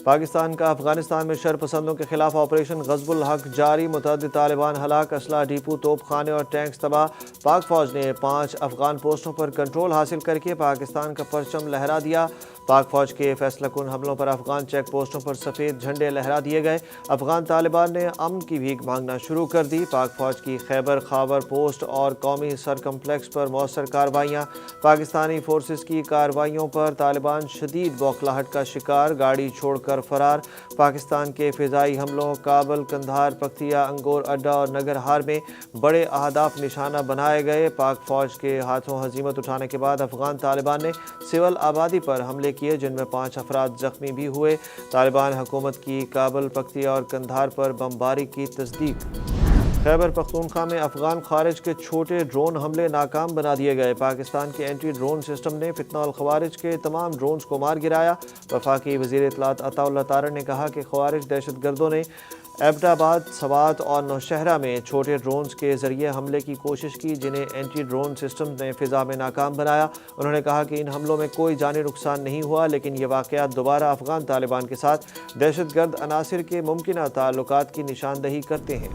پاکستان کا افغانستان میں شرپسندوں کے خلاف آپریشن غضب الحق جاری، متعدد طالبان ہلاک، اسلحہ ڈیپو، توپ خانے اور ٹینکس تباہ۔ پاک فوج نے 5 افغان پوسٹوں پر کنٹرول حاصل کر کے پاکستان کا پرچم لہرا دیا۔ پاک فوج کے فیصلہ کن حملوں پر افغان چیک پوسٹوں پر سفید جھنڈے لہرا دیے گئے۔ افغان طالبان نے امن کی بھیک مانگنا شروع کر دی۔ پاک فوج کی خیبر خاور پوسٹ اور قومی سر کمپلیکس پر مؤثر کارروائیاں۔ پاکستانی فورسز کی کارروائیوں پر طالبان شدید بوکھلاہٹ کا شکار، گاڑی چھوڑ کر فرار۔ پاکستان کے فضائی حملوں کابل، قندھار، پکتیا، انگور اڈا اور ننگرہار میں بڑے اہداف نشانہ بنائے گئے۔ پاک فوج کے ہاتھوں ہزیمت اٹھانے کے بعد افغان طالبان نے سول آبادی پر حملے کیے، جن میں 5 افراد زخمی بھی ہوئے۔ طالبان حکومت کی کابل، پکتیا اور قندھار پر بمباری کی تصدیق۔ خیبر پختونخوا میں افغان خارج کے چھوٹے ڈرون حملے ناکام بنا دیے گئے۔ پاکستان کے اینٹی ڈرون سسٹم نے فتنہ الخوارج کے تمام ڈرونز کو مار گرایا۔ وفاقی وزیر اطلاعات عطا اللہ طارڑ نے کہا کہ خوارج دہشت گردوں نے ایبٹ آباد، سوات اور نوشہرہ میں چھوٹے ڈرونز کے ذریعے حملے کی کوشش کی، جنہیں اینٹی ڈرون سسٹم نے فضا میں ناکام بنایا۔ انہوں نے کہا کہ ان حملوں میں کوئی جانی نقصان نہیں ہوا، لیکن یہ واقعات دوبارہ افغان طالبان کے ساتھ دہشت گرد عناصر کے ممکنہ تعلقات کی نشاندہی کرتے ہیں۔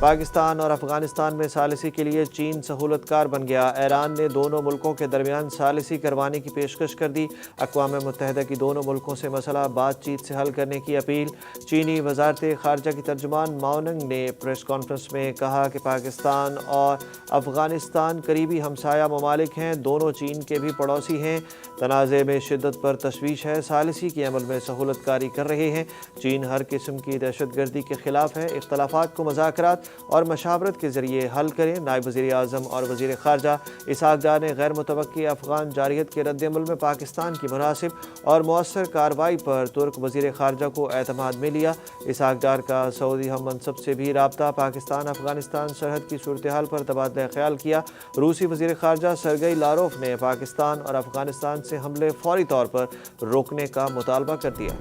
پاکستان اور افغانستان میں ثالثی کے لیے چین سہولت کار بن گیا۔ ایران نے دونوں ملکوں کے درمیان ثالثی کروانے کی پیشکش کر دی۔ اقوام متحدہ کی دونوں ملکوں سے مسئلہ بات چیت سے حل کرنے کی اپیل۔ چینی وزارت خارجہ کی ترجمان ماو ننگ نے پریس کانفرنس میں کہا کہ پاکستان اور افغانستان قریبی ہمسایہ ممالک ہیں، دونوں چین کے بھی پڑوسی ہیں۔ تنازع میں شدت پر تشویش ہے، ثالثی کے عمل میں سہولت کاری کر رہے ہیں۔ چین ہر قسم کی دہشت گردی کے خلاف ہے، اختلافات کو مذاکرات اور مشاورت کے ذریعے حل کریں۔ نائب وزیر اعظم اور وزیر خارجہ اسحاق ڈار نے غیر متوقع افغان جارحیت کے رد عمل میں پاکستان کی مناسب اور مؤثر کارروائی پر ترک وزیر خارجہ کو اعتماد میں لیا۔ اسحاق ڈار کا سعودی ہم منصب سے بھی رابطہ، پاکستان افغانستان سرحد کی صورتحال پر تبادلہ خیال کیا۔ روسی وزیر خارجہ سرگئی لاروف نے پاکستان اور افغانستان سے حملے فوری طور پر روکنے کا مطالبہ کر دیا۔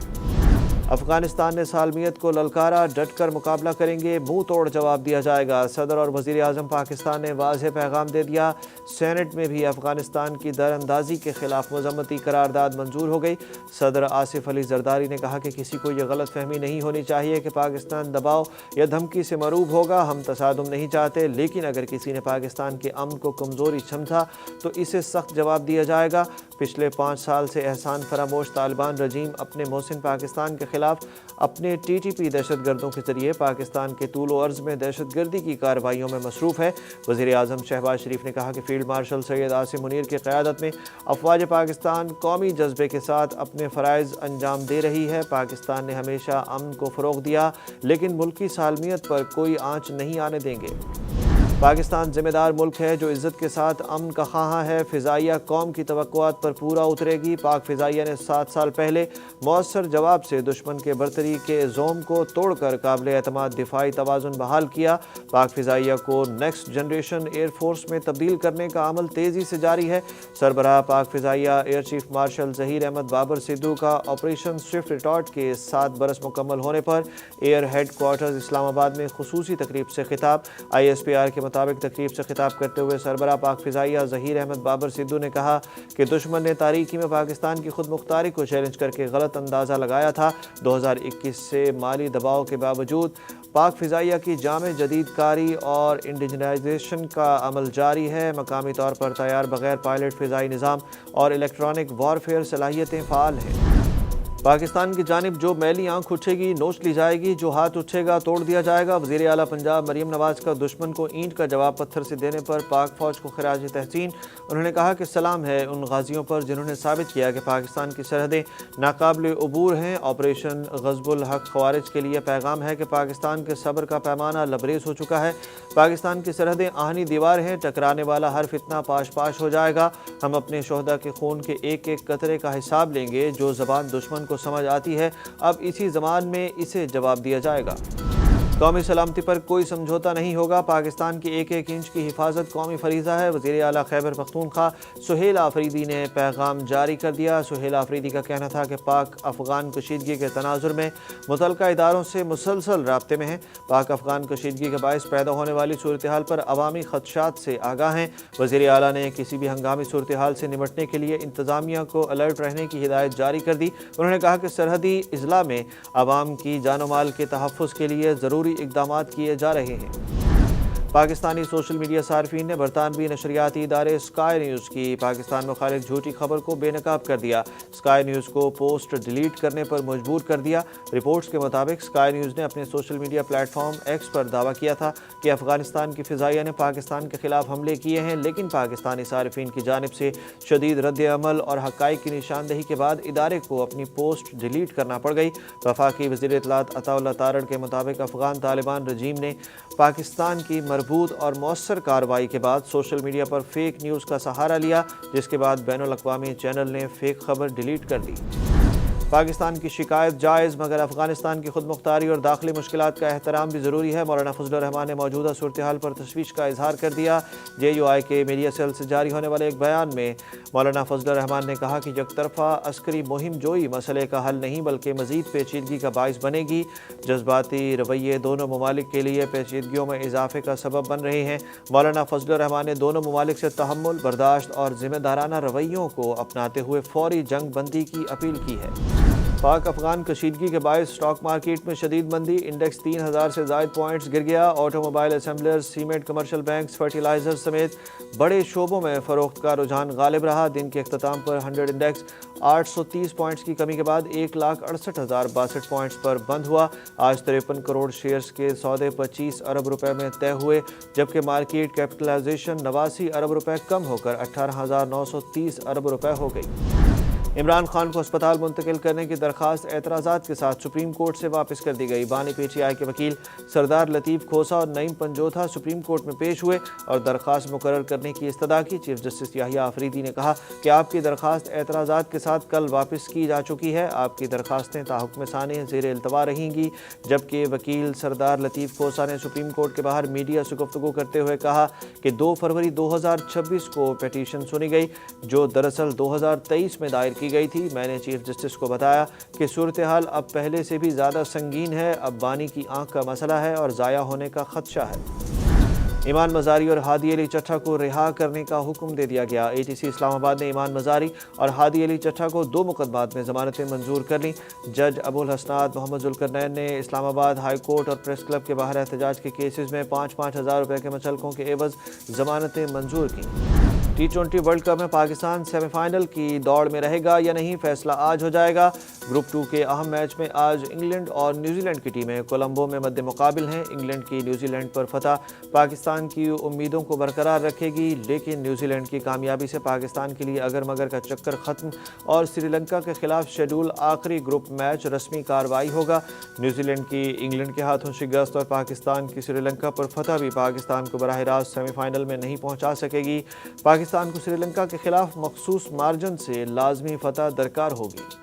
افغانستان نے سالمیت کو للکارا، ڈٹ کر مقابلہ کریں گے، منہ توڑ جواب دیا جائے گا۔ صدر اور وزیر اعظم پاکستان نے واضح پیغام دے دیا۔ سینٹ میں بھی افغانستان کی دراندازی کے خلاف مذمتی قرارداد منظور ہو گئی۔ صدر آصف علی زرداری نے کہا کہ کسی کو یہ غلط فہمی نہیں ہونی چاہیے کہ پاکستان دباؤ یا دھمکی سے مرعوب ہوگا۔ ہم تصادم نہیں چاہتے، لیکن اگر کسی نے پاکستان کے امن کو کمزوری سمجھا تو اسے سخت جواب دیا جائے گا۔ پچھلے 5 سال سے احسان فراموش طالبان رجیم اپنے محسن پاکستان کے خلاف اپنے ٹی ٹی پی دہشت گردوں کے ذریعے پاکستان کے طول و عرض میں دہشت گردی کی کارروائیوں میں مصروف ہے۔ وزیر اعظم شہباز شریف نے کہا کہ فیلڈ مارشل سید عاصم منیر کی قیادت میں افواج پاکستان قومی جذبے کے ساتھ اپنے فرائض انجام دے رہی ہے۔ پاکستان نے ہمیشہ امن کو فروغ دیا، لیکن ملکی سالمیت پر کوئی آنچ نہیں آنے دیں گے۔ پاکستان ذمہ دار ملک ہے جو عزت کے ساتھ امن کا خواہاں ہے۔ فضائیہ قوم کی توقعات پر پورا اترے گی۔ پاک فضائیہ نے 7 سال پہلے مؤثر جواب سے دشمن کے برتری کے زوم کو توڑ کر قابل اعتماد دفاعی توازن بحال کیا۔ پاک فضائیہ کو نیکسٹ جنریشن ایئر فورس میں تبدیل کرنے کا عمل تیزی سے جاری ہے۔ سربراہ پاک فضائیہ air chief marshal Zaheer Ahmed Babar Sidhu کا آپریشن سوئفٹ ریٹارٹ کے 7 برس مکمل ہونے پر air headquarters Islamabad میں خصوصی تقریب سے خطاب۔ آئی ایس پی آر کے مطابق تقریب سے خطاب کرتے ہوئے سربراہ پاک فضائیہ ظہیر احمد بابر سدھو نے کہا کہ دشمن نے تاریکی میں پاکستان کی خود مختاری کو چیلنج کر کے غلط اندازہ لگایا تھا۔ 2021 سے مالی دباؤ کے باوجود پاک فضائیہ کی جامع جدید کاری اور انڈیجنائزیشن کا عمل جاری ہے۔ مقامی طور پر تیار بغیر پائلٹ فضائی نظام اور الیکٹرانک وارفیئر صلاحیتیں فعال ہیں۔ پاکستان کی جانب جو میلی آنکھ اٹھے گی نوچ لی جائے گی، جو ہاتھ اٹھے گا توڑ دیا جائے گا۔ وزیر اعلیٰ پنجاب مریم نواز کا دشمن کو اینٹ کا جواب پتھر سے دینے پر پاک فوج کو خراج تحسین۔ انہوں نے کہا کہ سلام ہے ان غازیوں پر جنہوں نے ثابت کیا کہ پاکستان کی سرحدیں ناقابل عبور ہیں۔ آپریشن غضب الحق خوارج کے لیے پیغام ہے کہ پاکستان کے صبر کا پیمانہ لبریز ہو چکا ہے۔ پاکستان کی سرحدیں آہنی دیوار ہیں، ٹکرانے والا ہر فتنہ پاش پاش ہو جائے گا۔ ہم اپنے شہداء کے خون کے ایک ایک قطرے کا حساب لیں گے۔ جو زبان دشمن کو سمجھ آتی ہے، اب اسی زمان میں اسے جواب دیا جائے گا۔ قومی سلامتی پر کوئی سمجھوتا نہیں ہوگا، پاکستان کی ایک ایک انچ کی حفاظت قومی فریضہ ہے، وزیر اعلیٰ خیبر پختونخوا سہیل آفریدی نے پیغام جاری کر دیا۔ سہیل آفریدی کا کہنا تھا کہ پاک افغان کشیدگی کے تناظر میں متعلقہ اداروں سے مسلسل رابطے میں ہیں، پاک افغان کشیدگی کے باعث پیدا ہونے والی صورتحال پر عوامی خدشات سے آگاہ ہیں۔ وزیر اعلیٰ نے کسی بھی ہنگامی صورتحال سے نمٹنے کے لیے انتظامیہ کو الرٹ رہنے کی ہدایت جاری کر دی۔ انہوں نے کہا کہ سرحدی اضلاع میں عوام کی جان و مال کے تحفظ کے لیے ضروری اقدامات کیے جا رہے ہیں۔ پاکستانی سوشل میڈیا صارفین نے برطانوی نشریاتی ادارے اسکائی نیوز کی پاکستان مخالف جھوٹی خبر کو بے نقاب کر دیا، اسکائی نیوز کو پوسٹ ڈیلیٹ کرنے پر مجبور کر دیا۔ رپورٹس کے مطابق اسکائی نیوز نے اپنے social media platform X پر دعویٰ کیا تھا کہ افغانستان کی فضائیہ نے پاکستان کے خلاف حملے کیے ہیں، لیکن پاکستانی صارفین کی جانب سے شدید رد عمل اور حقائق کی نشاندہی کے بعد ادارے کو اپنی پوسٹ ڈیلیٹ کرنا پڑ گئی۔ وفاقی وزیر اطلاعات عطا اللہ تارڑ کے مطابق افغان طالبان رجیم نے پاکستان کی مربوط اور مؤثر کارروائی کے بعد سوشل میڈیا پر فیک نیوز کا سہارا لیا، جس کے بعد بین الاقوامی چینل نے فیک خبر ڈیلیٹ کر دی۔ پاکستان کی شکایت جائز، مگر افغانستان کی خود مختاری اور داخلی مشکلات کا احترام بھی ضروری ہے، مولانا فضل الرحمان نے موجودہ صورتحال پر تشویش کا اظہار کر دیا۔ جے یو آئی کے میڈیا سیل سے جاری ہونے والے ایک بیان میں مولانا فضل الرحمان نے کہا کہ یک طرفہ عسکری مہم جوئی مسئلے کا حل نہیں بلکہ مزید پیچیدگی کا باعث بنے گی۔ جذباتی رویے دونوں ممالک کے لیے پیچیدگیوں میں اضافے کا سبب بن رہے ہیں۔ مولانا فضل الرحمان نے دونوں ممالک سے تحمل، برداشت اور ذمہ دارانہ رویوں کو اپناتے ہوئے فوری جنگ بندی کی اپیل کی ہے۔ پاک افغان کشیدگی کے باعث اسٹاک مارکیٹ میں شدید مندی، انڈیکس 3000 سے زائد پوائنٹس گر گیا۔ Automobile assemblers, cement, commercial banks, fertilizer سمیت بڑے شعبوں میں فروخت کا رجحان غالب رہا۔ دن کے اختتام پر 100 انڈیکس 830 پوائنٹس کی کمی کے بعد 1,68,062 پوائنٹس پر بند ہوا۔ آج 53 کروڑ شیئرز کے سودے 25 ارب روپے میں طے ہوئے، جبکہ مارکیٹ کیپٹلائزیشن 89 ارب روپے کم ہو کر 18,930 ارب روپے ہو گئی۔ عمران خان کو ہسپتال منتقل کرنے کی درخواست اعتراضات کے ساتھ سپریم کورٹ سے واپس کر دی گئی۔ بانی پی ٹی آئی کے وکیل سردار لطیف کھوسا اور نعیم پنجوتھا سپریم کورٹ میں پیش ہوئے اور درخواست مقرر کرنے کی استدعا کی۔ چیف جسٹس یحییٰ آفریدی نے کہا کہ آپ کی درخواست اعتراضات کے ساتھ کل واپس کی جا چکی ہے، آپ کی درخواستیں تاحکم ثانی زیر التوا رہیں گی، جبکہ وکیل سردار لطیف کھوسا نے سپریم کورٹ کے باہر میڈیا سے گفتگو کرتے ہوئے کہا کہ 2 فروری 2026 کو پیٹیشن سنی گئی جو دراصل 2023 میں دائر کی گئی تھی۔ میں نے چیف جسٹس کو بتایا کہ صورتحال اب پہلے سے بھی زیادہ سنگین ہے، اب بانی کی آنکھ کا مسئلہ ہے اور ضائع ہونے کا خدشہ ہے۔ ایمان مزاری اور ہادی علی چٹھا کو رہا کرنے کا حکم دے دیا گیا۔ اے ٹی سی اسلام آباد نے ایمان مزاری اور ہادی علی چٹھا کو 2 مقدمات میں ضمانتیں منظور کر لیں۔ جج ابو الحسنات محمد ذوالقرنین نے اسلام آباد ہائی کورٹ اور پریس کلب کے باہر احتجاج کے کیسز میں 5-5 ہزار روپے کے مچلقوں کے عوض ضمانتیں منظور کیں۔ T20 ورلڈ کپ میں پاکستان سیمی فائنل کی دوڑ میں رہے گا یا نہیں، فیصلہ آج ہو جائے گا۔ گروپ 2 کے اہم میچ میں آج انگلینڈ اور نیوزی لینڈ کی ٹیمیں کولمبو میں مد مقابل ہیں۔ انگلینڈ کی نیوزی لینڈ پر فتح پاکستان کی امیدوں کو برقرار رکھے گی، لیکن نیوزی لینڈ کی کامیابی سے پاکستان کے لیے اگر مگر کا چکر ختم اور سری لنکا کے خلاف شیڈول آخری گروپ میچ رسمی کارروائی ہوگا۔ نیوزی لینڈ کی انگلینڈ کے ہاتھوں شکست اور پاکستان کی سری لنکا پر فتح بھی پاکستان کو براہ راست سیمی فائنل میں نہیں پہنچا سکے گی۔ پاکستان کو سری لنکا کے خلاف مخصوص مارجن سے لازمی فتح درکار ہوگی۔